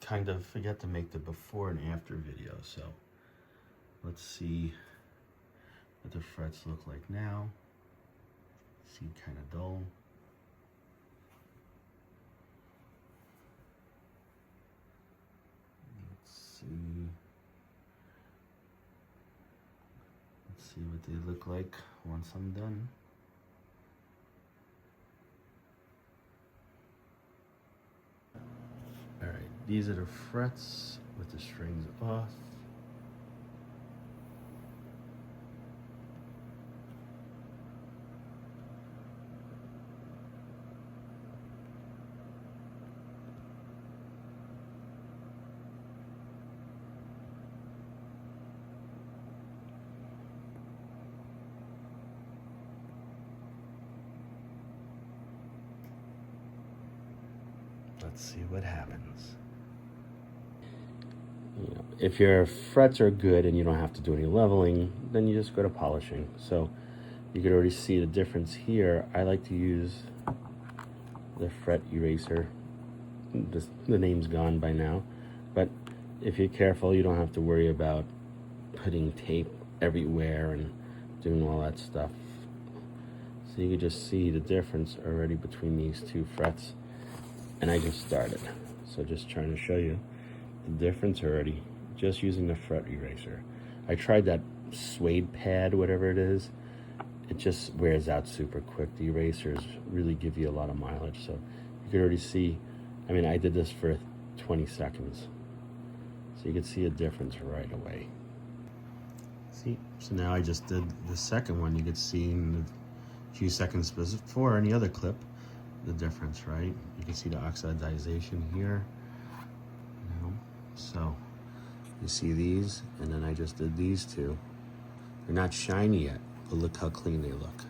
kind of forget to make the before and after video, so let's see what the frets look like now. See, kind of dull. Let's see what they look like once I'm done. All right, these are the frets with the strings off. Let's see what happens. You know, if your frets are good and you don't have to do any leveling, then you just go to polishing. So you can already see the difference here. I like to use the fret eraser. The name's gone by now, but if you're careful, you don't have to worry about putting tape everywhere and doing all that stuff. So you can just see the difference already between these two frets. And I just started, so just trying to show you the difference already, just using the fret eraser. I tried that suede pad, whatever it is. It just wears out super quick. The erasers really give you a lot of mileage, so you can already see. I mean, I did this for 20 seconds, so you can see a difference right away. See, so now I just did the second one. You could see in a few seconds before any other clip the difference, right? You can see the oxidization here. You know? So you see these, and then I just did these two. They're not shiny yet, but look how clean they look.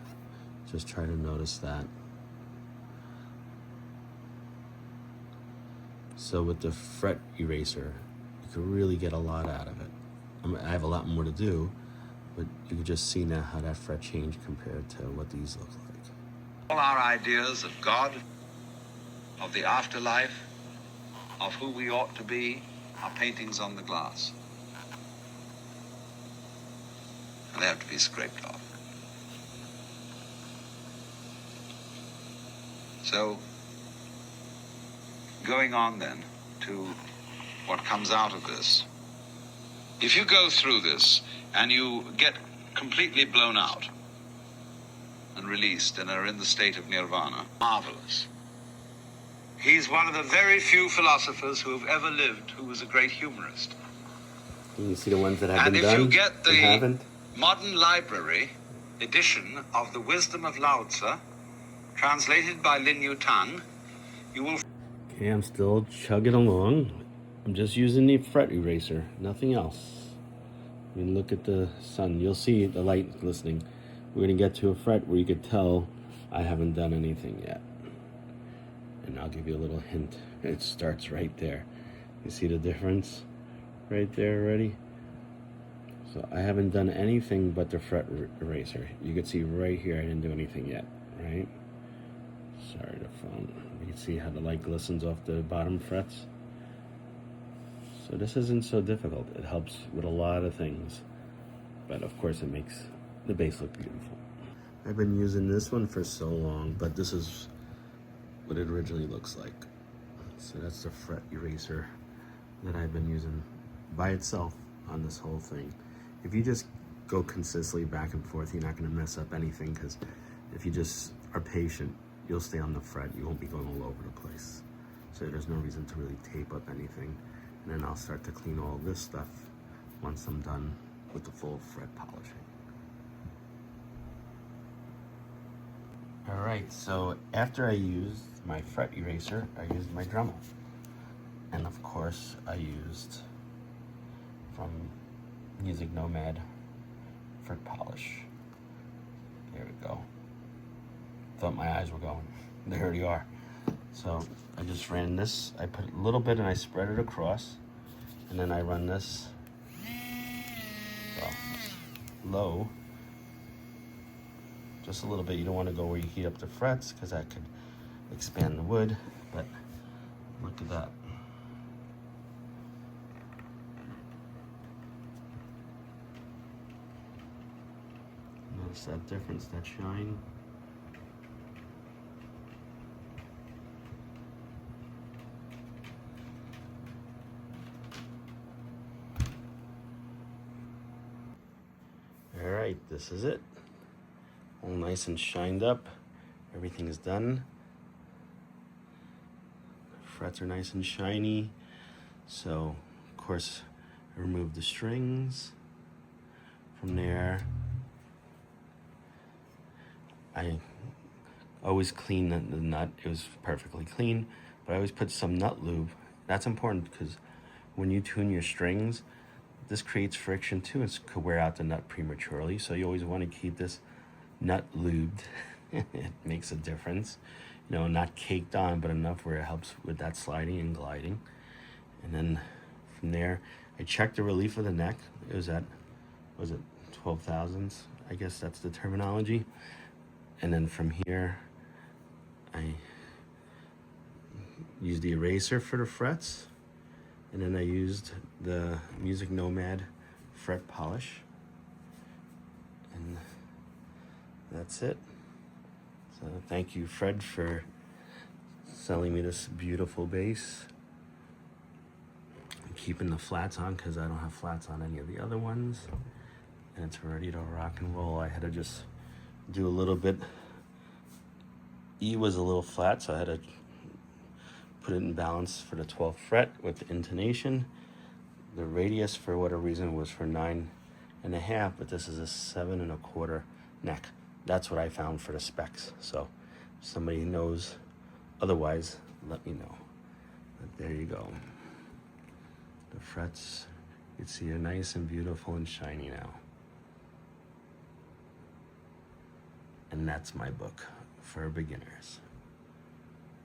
Just try to notice that. So with the fret eraser, you can really get a lot out of it. I have a lot more to do, but you can just see now how that fret changed compared to what these look like. All our ideas of God, of the afterlife, of who we ought to be, are paintings on the glass. And they have to be scraped off. So, going on then to what comes out of this. If you go through this and you get completely blown out and released and are in the state of nirvana, marvelous. He's one of the very few philosophers who have ever lived who was a great humorist. You see the ones that have and been done and if you get the haven't? modern library edition of The Wisdom of Lao Tzu, translated by Lin Yu Tang, you will... Okay, I'm still chugging along. I'm just using the fret eraser, nothing else. I mean, look at the sun. You'll see the light glistening. We're gonna get to a fret where you could tell I haven't done anything yet. And I'll give you a little hint. It starts right there. You see the difference right there already? So I haven't done anything but the fret eraser. You can see right here I didn't do anything yet, right? Sorry, the phone. You can see how the light glistens off the bottom frets. So this isn't so difficult. It helps with a lot of things. But of course it makes the bass look beautiful. I've been using this one for so long, but this is what it originally looks like. So that's the fret eraser that I've been using by itself on this whole thing. If you just go consistently back and forth, you're not gonna mess up anything, because if you just are patient, you'll stay on the fret. You won't be going all over the place. So there's no reason to really tape up anything. And then I'll start to clean all this stuff once I'm done with the full fret polishing. All right, so after I used my fret eraser, I used my Dremel. And of course, I used from Music Nomad fret polish. There we go. Thought my eyes were going. They already are. So I just ran this. I put a little bit and I spread it across. And then I run this low. Just a little bit. You don't want to go where you heat up the frets, because that could expand the wood. But look at that. Notice that difference, that shine. All right, this is it. All nice and shined up. Everything is done. Frets are nice and shiny. So, of course, I removed the strings. From there, I always clean the nut. It was perfectly clean, but I always put some nut lube. That's important because when you tune your strings, this creates friction too. It could wear out the nut prematurely. So you always want to keep this nut lubed. It makes a difference. You know, not caked on, but enough where it helps with that sliding and gliding. And then from there, I checked the relief of the neck. It was at, was it 12 thousandths? I guess that's the terminology. And then from here, I used the eraser for the frets. And then I used the Music Nomad fret polish. And that's it. So thank you, Fred, for selling me this beautiful bass. I'm keeping the flats on because I don't have flats on any of the other ones. And it's ready to rock and roll. I had to just do a little bit. E was a little flat, so I had to put it in balance for the 12th fret with the intonation. The radius, for whatever reason, was for 9.5, but this is a 7 1/4 neck. That's what I found for the specs. So if somebody knows otherwise, let me know. But there you go. The frets, you can see are nice and beautiful and shiny now. And that's my book for beginners.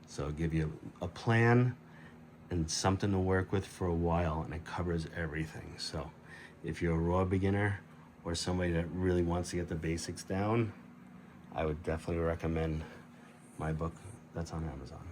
So I'll give you a plan and something to work with for a while, and it covers everything. So if you're a raw beginner or somebody that really wants to get the basics down, I would definitely recommend my book that's on Amazon.